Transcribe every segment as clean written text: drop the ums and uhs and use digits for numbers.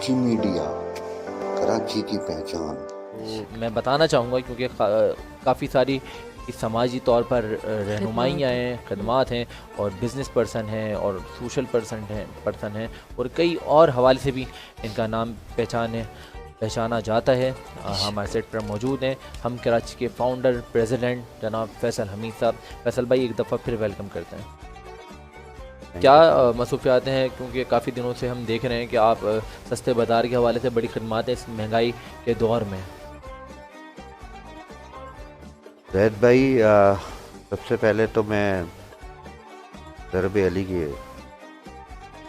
Karachi media, Karachi کی پہچان۔ میں بتانا چاہوں گا کیونکہ کافی ساری سماجی طور پر رہنمائیاں ہیں، خدمات ہیں، اور بزنس پرسن ہیں اور سوشل پرسن ہیں اور کئی اور حوالے سے بھی ان کا نام پہچانا جاتا ہے۔ ہمارے سیٹ پر موجود ہیں ہم کراچی کے فاؤنڈر پریزیڈنٹ جناب فیصل حمید صاحب۔ فیصل بھائی ایک دفعہ پھر ویلکم کرتے ہیں۔ کیا مصروفیات ہیں، کیونکہ کافی دنوں سے ہم دیکھ رہے ہیں کہ آپ سستے بازار کے حوالے سے بڑی خدمات ہیں اس مہنگائی کے دور میں۔ زید بھائی، سب سے پہلے تو میں ضرب علی کی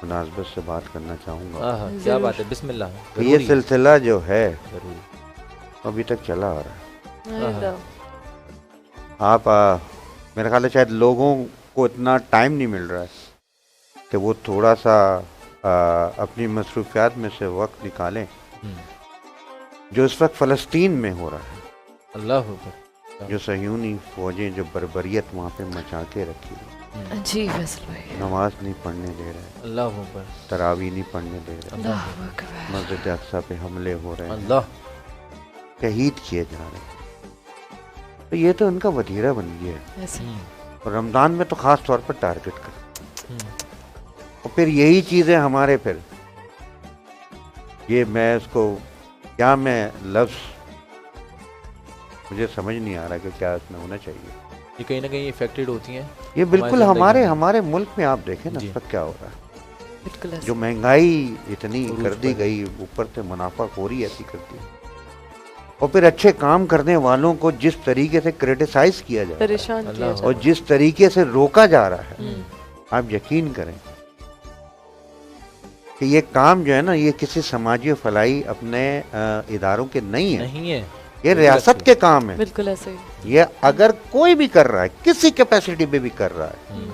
مناسبت سے بات کرنا چاہوں گا۔ کیا بات ہے، بسم اللہ۔ یہ سلسلہ جو ہے ضروری ابھی تک چلا آ رہا ہے۔ آپ میرے خیال ہے شاید لوگوں کو اتنا ٹائم نہیں مل رہا ہے کہ وہ تھوڑا سا اپنی مصروفیات میں سے وقت نکالیں جو اس وقت فلسطین میں ہو رہا ہے۔ اللہ حافظ۔ جو صہیونی فوجیں جو بربریت وہاں پہ مچا کے رکھی جی فیصل بھائی، نماز نہیں پڑھنے دے رہے، اللہ اکبر، تراویح نہیں پڑھنے دے رہے، اللہ اکبر، مسجد اقصیٰ پہ حملے ہو رہے ہیں، اللہ، شہید کیے جا رہے ہیں۔ تو یہ تو ان کا وتیرہ بن گیا ہے، ایسے اور رمضان میں تو خاص طور پر ٹارگٹ کرتے ہیں۔ اور پھر یہی چیزیں ہمارے پھر یہ میں اس کو کیا میں لفظ مجھے سمجھ نہیں آ رہا کہ کیا اس میں ہونا چاہیے۔ یہ کہیں نہ کہیں افیکٹڈ ہوتی ہیں یہ بالکل ہمارے ملک میں آپ دیکھیں نا جی۔ اس وقت کیا ہو رہا ہے، بالکل ایسے جو مہنگائی اتنی کر دی گئی، اوپر سے منافع خوری ایسی کر دی، اور پھر اچھے کام کرنے والوں کو جس طریقے سے کریٹیسائز کیا جا رہا پریشان کیا اللہ، ہے اور جس طریقے سے روکا جا رہا ہے، آپ یقین کریں کہ یہ کام جو ہے نا یہ کسی سماجی و فلاحی اپنے اداروں کے نہیں ہیں، یہ ریاست کے کام ہیں۔ بالکل ایسے ہی، یہ اگر کوئی بھی کر رہا ہے، کسی کیپیسٹی پہ بھی کر رہا ہے،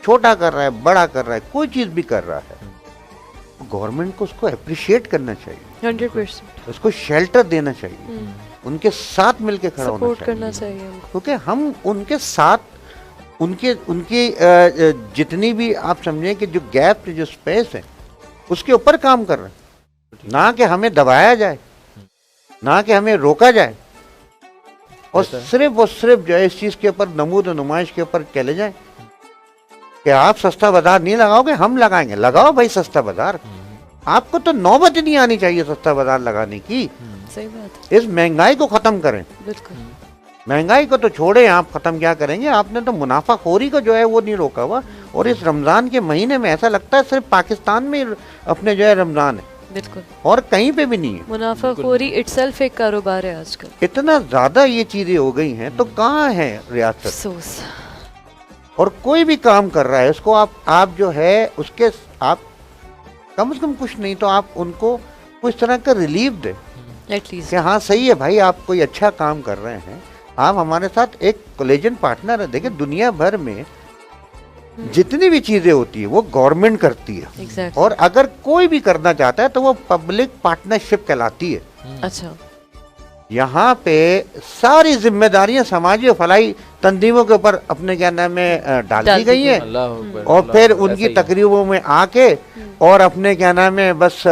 چھوٹا کر رہا ہے، بڑا کر رہا ہے، کوئی چیز بھی کر رہا ہے، گورنمنٹ کو اس کو اپریشیٹ کرنا چاہیے، 100% اس کو شیلٹر دینا چاہیے، ان کے ساتھ مل کے کھڑا ہونا سپورٹ چاہیے، کرنا چاہیے ہم کو۔ کیونکہ ہم ان کے ساتھ ان کی جتنی بھی آپ سمجھیں کہ جو گیپ جو سپیس ہے اس کے اوپر کام کر رہے ہیں، نہ کہ ہمیں دبایا جائے، نہ کہ ہمیں روکا جائے، اور صرف جو ہے اس چیز کے اوپر نمود و نمائش کے اوپر چلے جائیں کہ آپ سستا بازار نہیں لگاؤ گے، ہم لگائیں گے۔ لگاؤ بھائی سستا بازار، آپ کو تو نوبت ہی نہیں آنی چاہیے سستا بازار لگانے کی۔ صحیح بات ہے، اس مہنگائی کو ختم کریں، بالکل مہنگائی کو تو چھوڑیں، آپ ختم کیا کریں گے؟ آپ نے تو منافع خوری کو جو ہے وہ نہیں روکا ہوا، اور اس رمضان کے مہینے میں ایسا لگتا ہے صرف پاکستان میں اپنے جو ہے رمضان ہے، بالکل، اور کہیں پہ بھی نہیں ہے۔ منافع خوری اٹ سیلف ایک کاروبار ہے آج کل، اتنا زیادہ یہ چیزیں ہو گئی ہیں تو کہاں ہے ریاست؟ افسوس۔ اور کوئی بھی کام کر رہا ہے اس کو آپ جو ہے اس کے آپ کم از کم کچھ نہیں تو آپ ان کو کچھ طرح کا ریلیف دیں ایٹ لیسٹ کہ ہاں صحیح ہے بھائی، آپ کوئی اچھا کام کر رہے ہیں، آپ ہمارے ساتھ ایک کولیجن پارٹنر ہے۔ دیکھیں دنیا بھر میں جتنی بھی چیزیں ہوتی ہیں وہ گورنمنٹ کرتی ہے، ایگزیکٹلی، اور اگر کوئی بھی کرنا چاہتا ہے تو وہ پبلک پارٹنرشپ کہلاتی ہے۔ اچھا، یہاں پہ ساری ذمہ داریاں سماجی و فلاحی تنظیموں کے اوپر اپنے کیا نام ہے ڈال دی گئی ہیں، اللہ اکبر، اور پھر ان کی تقریبوں میں آ کے اور اپنے کیا نام ہے بس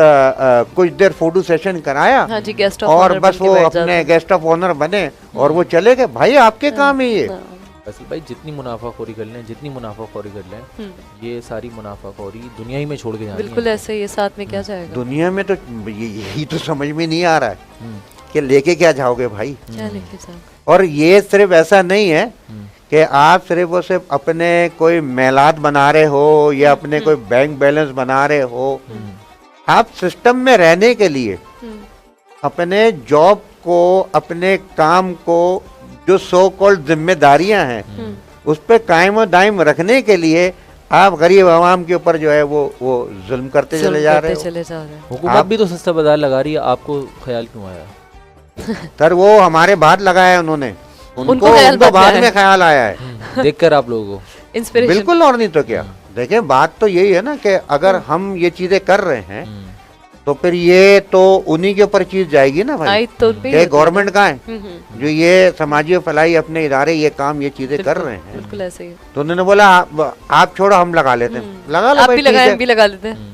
کچھ دیر فوٹو سیشن کرایا، ہاں جی، گیسٹ آف اور آنر بس وہ اپنے گیسٹ آف آنر بنے اور وہ چلے گئے۔ بھائی آپ کے کام ہے یہ، فیصل بھائی جتنی منافع خوری کر لیں یہ ساری منافع خوری دنیا ہی میں چھوڑ کے جانی ہے۔ بالکل ایسے ہی، ساتھ میں کیا جائے گا، دنیا میں تو یہی تو سمجھ میں نہیں آ رہا ہے کہ لے کے کیا جاؤ گے بھائی۔ کیا لے کے جاؤ؟ اور یہ صرف ایسا نہیں ہے کہ آپ صرف اور صرف اپنے کوئی میلات بنا رہے ہو یا اپنے کوئی بینک بیلنس بنا رہے ہو، آپ سسٹم میں رہنے کے لیے اپنے جاب کو، اپنے کام کو، جو سو کالڈ ذمہ داریاں ہیں اس پہ قائم و دائم رکھنے کے لیے آپ غریب عوام کے اوپر جو ہے وہ ظلم کرتے چلے جا رہے ہو۔ حکومت بھی تو سستا بازار لگا رہی ہے، آپ کو خیال کیوں آیا؟ سر وہ ہمارے بعد لگایا انہوں نے، ان کو بعد میں خیال آیا ہے دیکھ کر آپ لوگوں کو انسپریشن، بالکل، اور نہیں تو کیا۔ دیکھیں بات تو یہی ہے نا کہ اگر ہم یہ چیزیں کر رہے ہیں تو پھر یہ تو انہی کے اوپر چیز جائے گی نا بھائی، کہ گورنمنٹ کا ہے جو یہ سماجی و فلاحی اپنے ادارے یہ کام یہ چیزیں کر رہے ہیں، بالکل ایسے ہی، تو انہوں نے بولا آپ چھوڑو ہم لگا لیتے ہیں، لگا لو آپ بھائی، بھی لگائیں، ہم بھی لگا لیتے ہیں،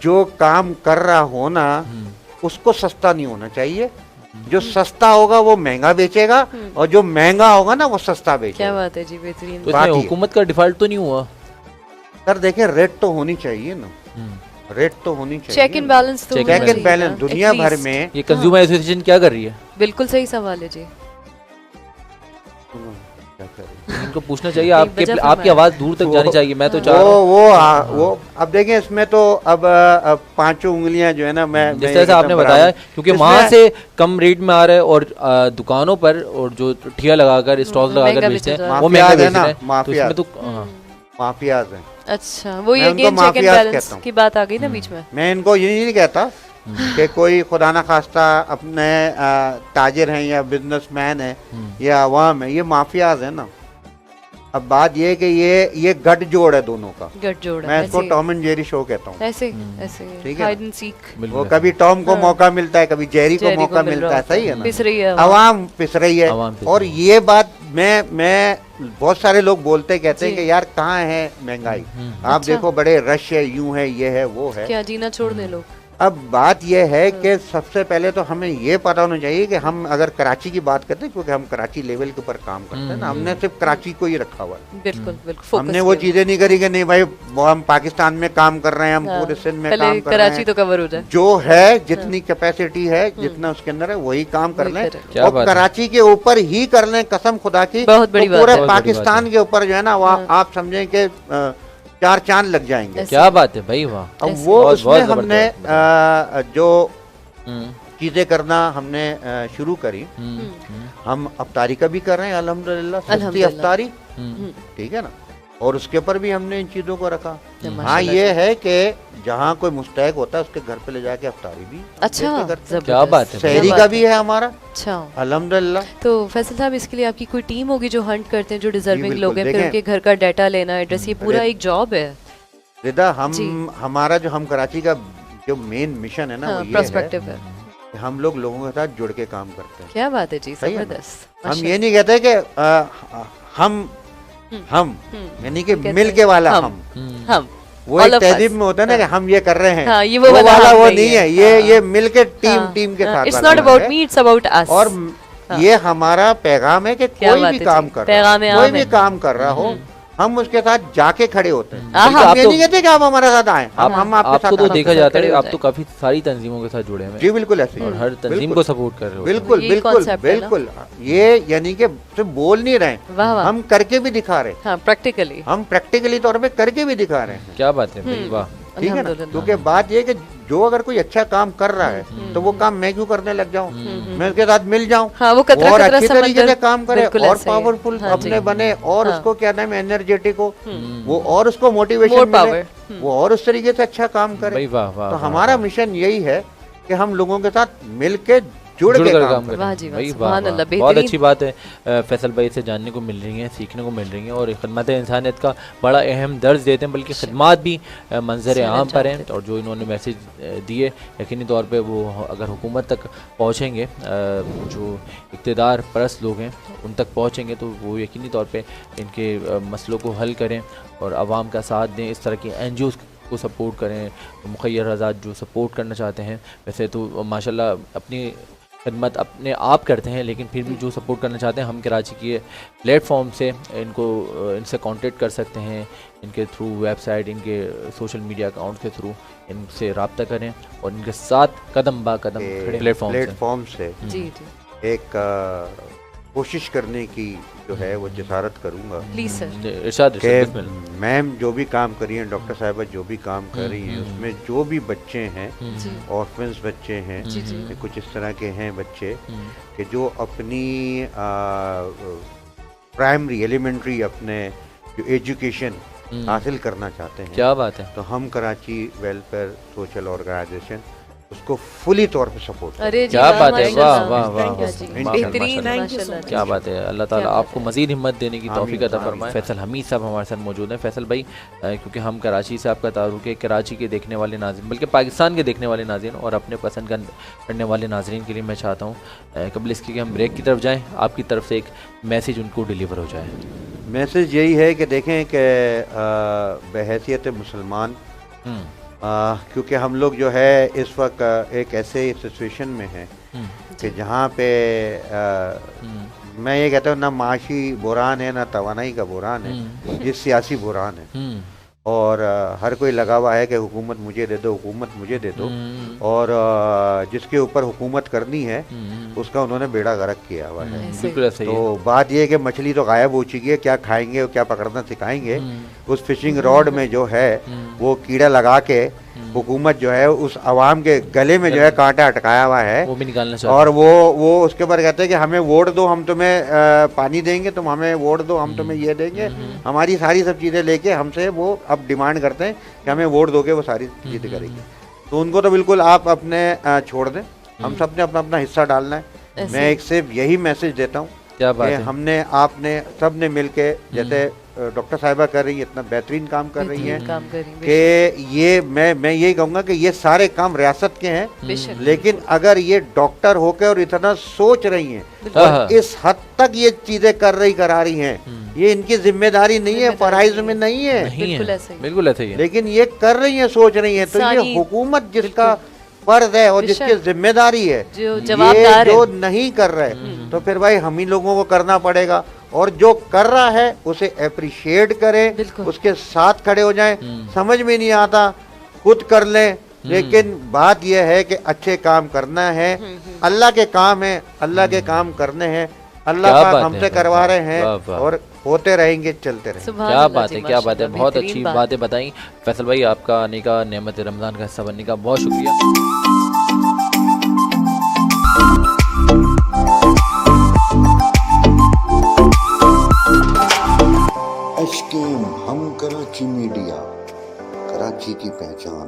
جو کام کر رہا ہو نا اس کو سستا نہیں ہونا چاہیے. جو سستا ہوگا وہ مہنگا بیچے گا اور جو مہنگا ہوگا نا وہ سستا بیچے کیا گا. بات ہے جی, بہترین. تو اس میں حکومت کا ڈیفالٹ تو نہیں ہوا سر؟ دیکھیں ریٹ تو ہونی چاہیے نا, ریٹ تو ہونی چاہیے. چیک اینڈ بیلنس تو Check چیک اینڈ بیلنس دنیا بھر میں. یہ کنزیومر ایسوسیشن کیا کر رہی ہے؟ بالکل صحیح سوال ہے جی. ان کو پوچھنا چاہیے, آپ کی آواز دور تک جانی چاہیے. میں تو چاہ رہا ہوں وہ اب دیکھیں اس میں تو اب پانچوں انگلیاں جو ہے نا, میں جس طرح سے آپ نے بتایا, کیونکہ وہاں سے کم ریٹ میں آ رہا ہے اور دکانوں پر اور جو ٹھیا لگا کر اسٹال لگا کر بیچتے ہیں وہ مہنگا بیچ رہے ہیں. تو اس میں تو مافیاز ہیں. اچھا, وہ یہ اگین چیک اینڈ بیلنس کی بات آ گئی نا بیچ میں. میں ان کو یہ نہیں کہتا کہ کوئی خدا نہ خواستہ اپنے تاجر ہیں یا بزنس مین ہیں یا عوام ہے, یہ مافیاز ہیں نا. اب بات یہ کہ یہ گٹ جوڑ ہے دونوں کا, گٹ جوڑ, میں اس کو ٹام اینڈ جیری شو کہتا ہوں. ایسے ٹھیک ہے, ہائیڈ اینڈ سیک. وہ کبھی ٹام کو موقع ملتا ہے, کبھی جیری کو موقع ملتا ہے. صحیح ہے نا, پس رہی ہے عوام پس رہی ہے. اور یہ بات میں بہت سارے لوگ بولتے کہتے ہیں کہ یار کہاں ہے مہنگائی, آپ دیکھو بڑے رش ہے, یوں ہے, یہ ہے, وہ ہے. کیا جینا چھوڑ دیں لوگ. اب بات یہ ہے کہ سب سے پہلے تو ہمیں یہ پتا ہونا چاہیے کہ ہم اگر کراچی کی بات کرتے ہیں, کیونکہ ہم کراچی لیول کے اوپر کام کرتے ہیں نا, ہم نے صرف کراچی کو ہی رکھا ہوا ہے. بالکل بالکل, ہم نے وہ چیزیں نہیں کری کہ نہیں بھائی ہم پاکستان میں کام کر رہے ہیں, ہم پورے سندھ میں کام کر رہے ہیں. کراچی تو کور ہو جائے, جو ہے جتنی کیپیسٹی ہے, جتنا اس کے اندر ہے وہی کام کر لیں, اور کراچی کے اوپر ہی کر لیں. قسم خدا کی پورے پاکستان کے اوپر جو ہے نا وہ آپ سمجھیں کہ 4 چاند لگ جائیں گے. کیا بات ہے بھائی, واہ. اب وہ اس میں ہم نے جو چیزیں کرنا ہم نے شروع کری, ہم افطاری کا بھی کر رہے ہیں الحمدللہ, سستی افطاری. ٹھیک ہے نا, اور اس کے اوپر بھی ہم نے ان چیزوں کو رکھا. ہاں یہ ہے کہ جہاں کوئی مستحق ہوتا ہے اس کے گھر پہ لے جا کے افطاری بھی. اچھا, کیا بات ہے, سحری کا بھی ہے ہمارا. اچھا, الحمدللہ. تو فیصل صاحب اس کے لیے آپ کی کوئی ٹیم ہوگی جو ہنٹ کرتے ہیں, جو ڈیزرونگ لوگ ہیں, پھر ان کے گھر کا ڈیٹا لینا, ایڈریس, یہ پورا ایک جاب ہے. ردا, ہمارا جو ہم کراچی کا جو مین مشن ہے نا وہ یہ ہے کہ ہم لوگوں کے ساتھ جڑ کے کام کرتے ہیں. کیا بات ہے جی, زبردست. ہم یہ نہیں کہتے کہ ہم یعنی کہ مل کے والا ہم وہ ایک تہذیب میں ہوتا ہے نا کہ ہم یہ کر رہے ہیں, وہ والا وہ نہیں ہے. یہ مل کے ٹیم کے ساتھ, it's not about me, it's about us. اور یہ ہمارا پیغام ہے کہ کوئی بھی کام کر رہا ہے, کوئی بھی کام کر رہا ہو, ہم اس کے ساتھ جا کے کھڑے ہوتے ہیں. ہم یہ نہیں کہتے کہ آپ ہمارے ساتھ آئیں, ہم آپ کے کو تو ساتھ. دیکھا جاتا ہے آپ تو کافی ساری تنظیموں کے ساتھ جڑے ہیں. جی بالکل ایسے, اور ہر تنظیم کو سپورٹ کر رہے ہو. بالکل بالکل بالکل. یہ یعنی کہ صرف بول نہیں رہے, ہم کر کے بھی دکھا رہے ہیں. پریکٹیکلی, ہم پریکٹیکلی طور پہ کر کے بھی دکھا رہے ہیں. کیا بات ہے بھائی, واہ. ٹھیک ہے نا, کیونکہ بات یہ کہ جو اگر کوئی اچھا کام کر رہا ہے تو وہ کام میں کیوں کرنے لگ جاؤں, میں اس کے ساتھ مل جاؤں, اور اچھی طریقے سے کام کرے, اور پاورفل اپنے بنے, اور اس کو کیا نام ہے انرجیٹک ہو وہ, اور اس کو موٹیویشن ملے, وہ اور اس طریقے سے اچھا کام کرے. تو ہمارا مشن یہی ہے کہ ہم لوگوں کے ساتھ مل کے جڑ کے کام کریں. بہت اچھی بات ہے فیصل بھائی سے جاننے کو مل رہی ہیں, سیکھنے کو مل رہی ہیں, اور خدمت انسانیت کا بڑا اہم درس دیتے ہیں, بلکہ خدمات بھی منظر عام پر ہیں. اور جو انہوں نے میسیج دیے یقینی طور پہ وہ اگر حکومت تک پہنچیں گے, جو اقتدار پرست لوگ ہیں ان تک پہنچیں گے, تو وہ یقینی طور پہ ان کے مسئلوں کو حل کریں اور عوام کا ساتھ دیں. اس طرح کی این جی اوز کو سپورٹ کریں, مخیر آزاد جو سپورٹ کرنا چاہتے ہیں. ویسے تو ماشاءاللہ اپنی خدمت اپنے آپ کرتے ہیں, لیکن پھر بھی جو سپورٹ کرنا چاہتے ہیں, ہم کراچی کے پلیٹ فارم سے ان سے کانٹیکٹ کر سکتے ہیں, ان کے تھرو ویب سائٹ, ان کے سوشل میڈیا اکاؤنٹ کے تھرو ان سے رابطہ کریں اور ان کے ساتھ قدم با قدم کھڑے. پلیٹ فارم سے ایک کوشش کرنے کی جو ہے وہ جسارت کروں گا. پلیز کہ میم جو بھی کام کری ہیں, ڈاکٹر صاحبہ جو بھی کام کر رہی ہیں, اس میں جو بھی بچے ہیں, آرفنز بچے ہیں, کچھ اس طرح کے ہیں بچے کہ جو اپنی پرائمری ایلیمنٹری اپنے جو ایجوکیشن حاصل کرنا چاہتے ہیں. کیا بات ہے. تو ہم کراچی ویلفیئر سوشل آرگنائزیشن اس کو فلی طور پہ سپورٹ. کیا بات ہے, واہ واہ واہ, کیا بات ہے. اللہ تعالیٰ آپ کو مزید ہمت دینے کی توفیق عطا فرمائے. فیصل حمید صاحب ہمارے ساتھ موجود ہیں. فیصل بھائی, کیونکہ ہم کراچی سے آپ کا تعلق ہے, کراچی کے دیکھنے والے ناظرین, بلکہ پاکستان کے دیکھنے والے ناظرین اور اپنے پسند کرنے والے ناظرین کے لیے میں چاہتا ہوں قبل اس کی کہ ہم بریک کی طرف جائیں, آپ کی طرف سے ایک میسیج ان کو ڈیلیور ہو جائے. میسیج یہی ہے کہ دیکھیں کہ بحیثیت مسلمان کیونکہ ہم لوگ جو ہے اس وقت ایک ایسے سچویشن میں ہیں کہ جہاں پہ میں یہ کہتا ہوں نہ معاشی بحران ہے نہ توانائی کا بحران ہے، یہ سیاسی بحران ہے، اور ہر کوئی لگا ہوا ہے کہ حکومت مجھے دے دو، حکومت مجھے دے دو، اور جس کے اوپر حکومت کرنی ہے اس کا انہوں نے بیڑا غرق کیا ہوا ہے۔ بالکل ایسا ہی ہے۔ تو بات یہ ہے کہ مچھلی تو غائب ہو چکی ہے، کیا کھائیں گے اور کیا پکڑنا سکھائیں گے؟ اس فشنگ راڈ میں جو ہے وہ کیڑا لگا کے حکومت جو ہے اس عوام کے گلے میں جو ہے کانٹا اٹکایا ہوا ہے، وہ بھی نکالنا چاہتے اور وہ اس کے بعد کہتے ہیں کہ ہمیں ووٹ دو، ہم تمہیں پانی دیں گے، تم ہمیں ووٹ دو، ہم تمہیں یہ دیں گے، ہماری ساری سب چیزیں لے کے ہم سے وہ اب ڈیمانڈ کرتے ہیں کہ ہمیں ووٹ دو گے، وہ ساری چیزیں کریں گے۔ تو ان کو تو بالکل آپ اپنے چھوڑ دیں، ہم سب نے اپنا اپنا حصہ ڈالنا ہے۔ میں ایک صرف یہی میسج دیتا ہوں کیا بات کہ ہے، ہم نے آپ نے سب نے مل کے، جیسے ڈاکٹر صاحبہ کر رہی ہیں، اتنا بہترین کام کر رہی ہیں کام کریں گے کہ یہ میں یہی کہوں گا کہ یہ سارے کام ریاست کے ہیں، بے شک، لیکن اگر یہ ڈاکٹر ہو کے اور اتنا سوچ رہی ہیں اور اس حد تک یہ چیزیں کرا رہی ہیں، یہ ان کی ذمہ داری نہیں ہے، فرائض میں نہیں ہے، بالکل ایسا ہی، بالکل ایسا ہی ہے۔ لیکن یہ کر رہی ہیں، سوچ رہی ہیں، تو یہ حکومت جس کا فرض ہے اور جس کی ذمہ داری ہے، جو یہ جوابدار جو نہیں کر رہے تو پھر بھائی ہم ہی لوگوں کو کرنا پڑے گا، اور جو کر رہا ہے اسے اپریشیٹ کریں، اس کے ساتھ کھڑے ہو جائیں۔ سمجھ میں نہیں آتا خود کر لیں، لیکن بات یہ ہے کہ اچھے کام کرنا ہے، اللہ کے کام ہیں، اللہ کے کام کرنے ہیں، اللہ پاک ہم سے کروا رہے ہیں اور ہوتے رہیں گے، چلتے رہیں گے۔ کیا بات ہے، کیا بات ہے، بہت اچھی باتیں بتائیں فیصل بھائی۔ آپ کا آنے کا، نعمت رمضان کا حصہ بننے کا بہت شکریہ۔ HKM ہم کراچی میڈیا، کراچی کی پہچان۔